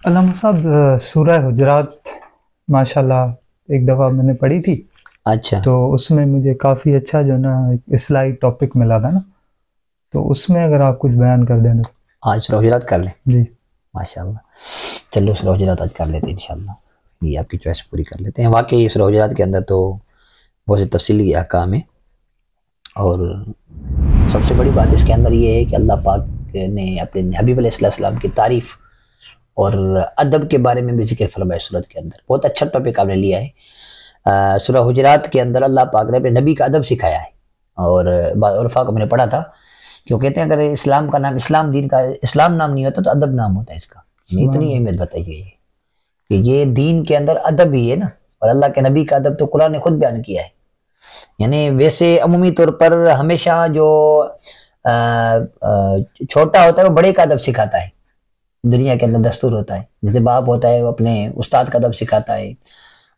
علامہ صاحب، سورہ حجرات ماشاءاللہ ایک دفعہ میں نے پڑھی تھی، اچھا تو اس میں مجھے کافی اچھا جو نا ایک اصلاحی ٹاپک ملا تھا نا، تو اس میں اگر آپ کچھ بیان کر دیں تو آج سورہ حجرات کر لیں. جی ماشاءاللہ چلو سورہ حجرات آج کر لیتے ہیں انشاءاللہ. یہ آپ کی چوائس پوری کر لیتے ہیں. واقعی سورہ حجرات کے اندر تو بہت سی تفصیلی احکام ہیں، اور سب سے بڑی بات اس کے اندر یہ ہے کہ اللہ پاک نے اپنے حبیب علیہ السلام کی تعریف اور ادب کے بارے میں بھی ذکر فرمایا سورت کے اندر. بہت اچھا ٹاپک آپ نے لیا ہے. سورہ حجرات کے اندر اللہ پاک نے اپنے نبی کا ادب سکھایا ہے. اور عرفا کو میں نے پڑھا تھا کہ وہ کہتے ہیں اگر اسلام کا نام اسلام دین کا اسلام نام نہیں ہوتا تو ادب نام ہوتا ہے اس کا. اتنی اہمیت بتائی گئی ہے کہ یہ دین کے اندر ادب ہی ہے نا. اور اللہ کے نبی کا ادب تو قرآن نے خود بیان کیا ہے. یعنی ویسے عمومی طور پر ہمیشہ جو چھوٹا ہوتا ہے وہ بڑے کا ادب سکھاتا ہے. دنیا کے اندر دستور ہوتا ہے، جیسے باپ ہوتا ہے وہ اپنے استاد کا ادب سکھاتا ہے،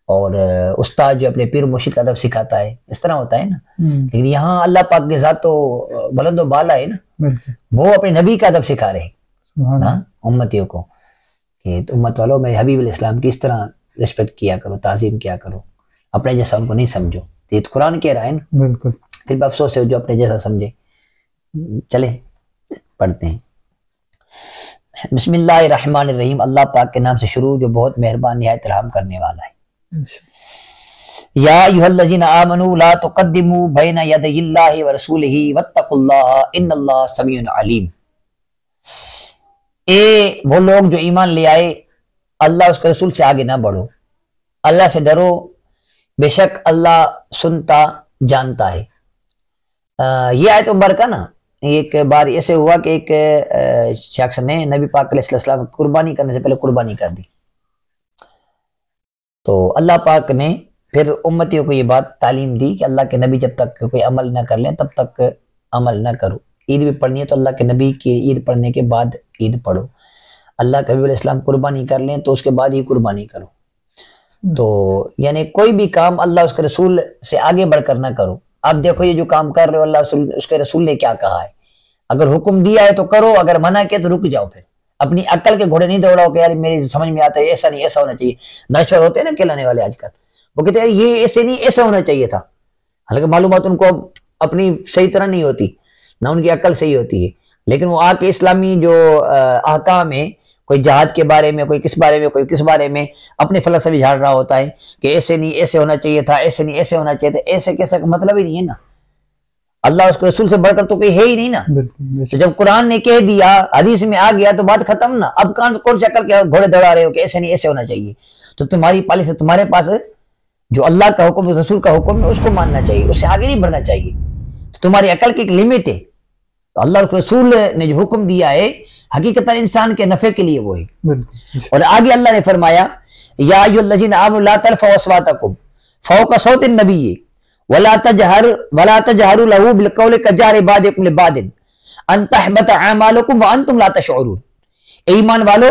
اور استاد جو اپنے پیر مرشد کا ادب سکھاتا ہے، اس طرح ہوتا ہے نا. لیکن یہاں اللہ پاک کے ذات تو بلند و بالا ہے نا، وہ اپنے نبی کا ادب سکھا رہے ہیں امتیوں کو کہ امت والوں میں حبیب علیہ السلام کی اس طرح ریسپیکٹ کیا کرو، تعظیم کیا کرو، اپنے جیسا ان کو نہیں سمجھو. یہ تو قرآن کہہ رہا ہے نا. بالکل. پھر بھی افسوس ہے جو اپنے جیسا سمجھے. چلے پڑھتے ہیں. بسم اللہ الرحمن الرحیم. اللہ پاک کے نام سے شروع جو بہت مہربان نہایت رحم کرنے والا ہے. یا ایھا الذین آمنوا لا تقدموا بین یدی اللہ ورسولہ واتقوا اللہ ان اللہ سمیع علیم. اے وہ لوگ جو ایمان لے آئے، اللہ اس کے رسول سے آگے نہ بڑھو، اللہ سے ڈرو، بے شک اللہ سنتا جانتا ہے. یہ آیت مبارکہ نا ایک بار ایسے ہوا کہ ایک شخص نے نبی پاک علیہ السلام قربانی کرنے سے پہلے قربانی کر دی. تو اللہ پاک نے پھر امتیوں کو یہ بات تعلیم دی کہ اللہ کے نبی جب تک کوئی عمل نہ کر لیں تب تک عمل نہ کرو. عید بھی پڑھنی ہے تو اللہ کے نبی کی عید پڑھنے کے بعد عید پڑھو. اللہ کے حبیب علیہ السلام قربانی کر لیں تو اس کے بعد ہی قربانی کرو. تو یعنی کوئی بھی کام اللہ اس کے رسول سے آگے بڑھ کر نہ کرو. آپ دیکھو یہ جو کام کر رہے ہو اللہ اس کے رسول نے کیا کہا ہے. اگر حکم دیا ہے تو کرو، اگر منع کیا تو رک جاؤ. پھر اپنی عقل کے گھوڑے نہیں دوڑاؤ کہ یار میری سمجھ میں آتا ہے ایسا نہیں ایسا ہونا چاہیے. دانشور ہوتے ہیں نا کہلانے والے آج کل، وہ کہتے ہیں یہ ایسے نہیں ایسا ہونا چاہیے تھا، حالانکہ معلومات ان کو اپنی صحیح طرح نہیں ہوتی، نہ ان کی عقل صحیح ہوتی ہے. لیکن وہ آ کے اسلامی جو احکام ہے، کوئی جہاد کے بارے میں، کوئی کس بارے میں، کوئی کس بارے میں، اپنے فلسفے جھاڑ رہا ہوتا ہے کہ ایسے نہیں ایسے ہونا چاہیے تھا، ایسے نہیں ایسے ہونا چاہیے تھا. ایسے کیسے کا مطلب ہی نہیں ہے نا. اللہ اس کے رسول سے بڑھ کر تو کوئی ہے ہی نہیں نا. تو جب قرآن نے کہہ دیا، حدیث میں آ گیا تو بات ختم نا. اب کون سے عقل کے گھوڑے دوڑا رہے ہو کہ ایسے نہیں ایسے ہونا چاہیے. تو تمہاری پالیسی تمہارے پاس جو اللہ کا حکم رسول کا حکم ہے اس کو ماننا چاہیے، اس سے آگے نہیں بڑھنا چاہیے. تو تمہاری عقل کی ایک لمٹ ہے. تو اللہ کے رسول نے جو حکم دیا ہے حقیقتاً انسان کے نفع کے لیے وہ ہے. اور آگے اللہ نے فرمایا یا ایھا الذین آمنوا لا ترفعوا اصواتکم فوق صوت النبی ولا تجهروا له بالقول كجهر بعضكم لبعض ان تحبط اعمالكم وانتم لا تشعرون. ایمان والو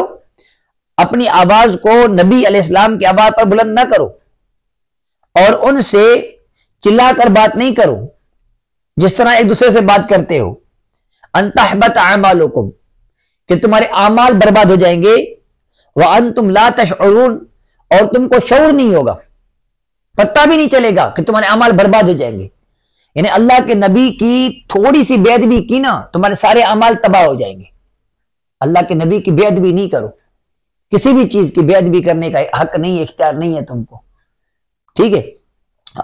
اپنی آواز کو نبی علیہ السلام کی آواز پر بلند نہ کرو اور ان سے چلا کر بات نہیں کرو جس طرح ایک دوسرے سے بات کرتے ہو. ان تحبط اعمالكم کہ تمہارے اعمال برباد ہو جائیں گے، وانتم لا تشعرون اور تم کو شعور نہیں ہوگا، پتہ بھی نہیں چلے گا کہ تمہارے اعمال برباد ہو جائیں گے. یعنی اللہ کے نبی کی تھوڑی سی بے ادبی کی نا تمہارے سارے اعمال تباہ ہو جائیں گے. اللہ کے نبی کی بے ادبی نہیں کرو، کسی بھی چیز کی بے ادبی کرنے کا حق نہیں ہے، اختیار نہیں ہے تم کو. ٹھیک ہے.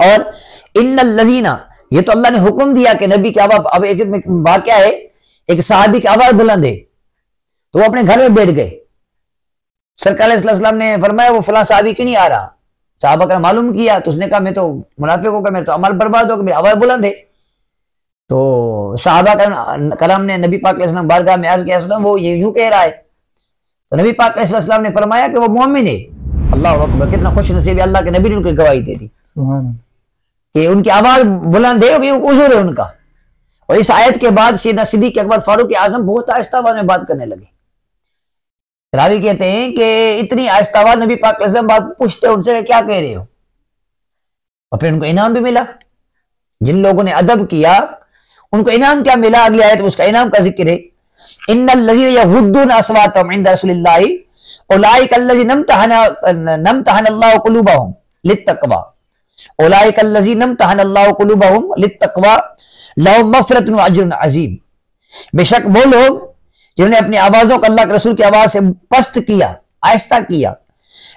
اور ان الذین، یہ تو اللہ نے حکم دیا کہ نبی کی آواز، اب ایک واقعہ ہے ایک صحابی کی آواز بلند ہے تو وہ اپنے گھر میں بیٹھ گئے. سرکار علیہ السلام نے فرمایا وہ فلاں صحابی کیوں نہیں آ رہا. صحابہ کا معلوم کیا تو اس نے کہا میں تو منافق ہو گیا، میرے تو عمل برباد ہو گیا، میری آواز بلند ہے. تو صحابہ کرام نے نبی پاک علیہ السلام بارگاہ میں عرض کیا وہ یوں کہہ رہا ہے. تو نبی پاک علیہ السلام نے فرمایا کہ وہ مومن ہے. اللہ اکبر، کتنا خوش نصیب ہے، اللہ کے نبی نے ان کو گواہی دے دی کہ ان کی آواز بلند ہے، عذر ہے ان کا. اور اس آیت کے بعد سیدنا صدیق اکبر فاروق اعظم بہت آہستہ آواز میں بات کرنے لگے. راوی کہتے ہیں کہ اتنی آہستہ آواز نبی پاک علیہ السلام بات پوچھتے ان سے کیا کہہ رہے ہو. اور پھر ان کو انعام بھی ملا. جن لوگوں نے ادب کیا ان کو انعام کیا ملا، اگلی آیت میں اس کا انعام کا ذکر ہے. ان الذین یغضون اصواتهم عند رسول اللہ اولئک الذین امتحن اللہ قلوبہم للتقوی، اولئک الذین امتحن اللہ قلوبہم للتقوی لہم مغفرۃ واجر عظیم، بے شک وہ لوگ جنہوں نے اپنی آوازوں کو اللہ کے رسول کی آواز سے پست کیا، آہستہ کیا،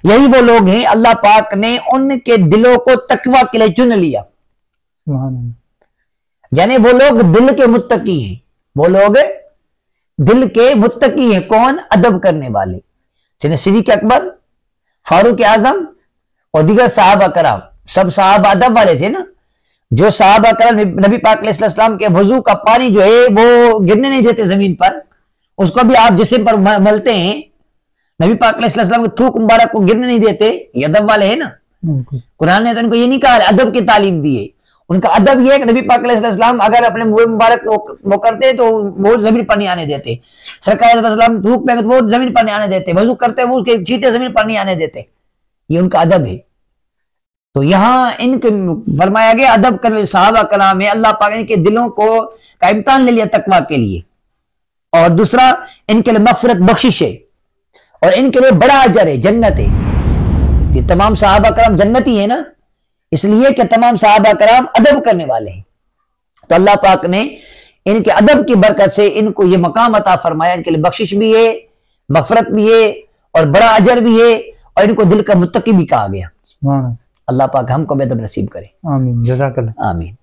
یہی وہ لوگ ہیں اللہ پاک نے ان کے دلوں کو تقوی کے لیے چن لیا۔ سبحان اللہ۔ یعنی وہ لوگ دل کے متقی ہیں، وہ لوگ دل کے متقی ہیں، کون؟ ادب کرنے والے، جنہیں صدیق اکبر، فاروق اعظم اور دیگر صحابہ کرام، سب صحابہ ادب والے تھے نا۔ جو صحابہ کرام نبی پاک علیہ السلام کے وضو کا پانی جو ہے وہ گرنے نہیں دیتے زمین پر، اس کو بھی آپ جسم پر ملتے ہیں، نبی پاک علیہ السلام کے تھوک مبارک کو گرنے نہیں دیتے، یہ ادب والے ہیں نا۔ قرآن نے تو ان کو یہ نہیں کہا ادب کی تعلیم دی ہے، ان کا ادب یہ ہے کہ نبی پاک علیہ السلام اگر اپنے منہ مبارک وہ کرتے تو وہ زمین پر نہیں آنے دیتے، سرکار علیہ السلام تھوک پہ وہ زمین پر نہیں آنے دیتے، وضو کرتے وہ کے چھینٹے زمین پر نہیں آنے دیتے، یہ ان کا ادب ہے۔ تو یہاں ان کے فرمایا گیا ادب کرنے صحابہ کلام ہے، اللہ پاک نے ان کے دلوں کو کا امتحان لے لیا تقویٰ کے لیے، اور دوسرا ان کے لیے مغفرت بخشش ہے، اور ان کے لیے بڑا اجر ہے، جنت ہے۔ یہ تمام صحابہ کرام جنتی ہیں نا، اس لیے کہ تمام صحابہ کرام ادب کرنے والے ہیں، تو اللہ پاک نے ان کے ادب کی برکت سے ان کو یہ مقام عطا فرمایا، ان کے لیے بخشش بھی ہے، مغفرت بھی ہے، اور بڑا اجر بھی ہے، اور ان کو دل کا متقی بھی کہا گیا۔ اللہ پاک ہم کو بے ادب نصیب کرے، آمین، جزاک اللہ۔ آمین۔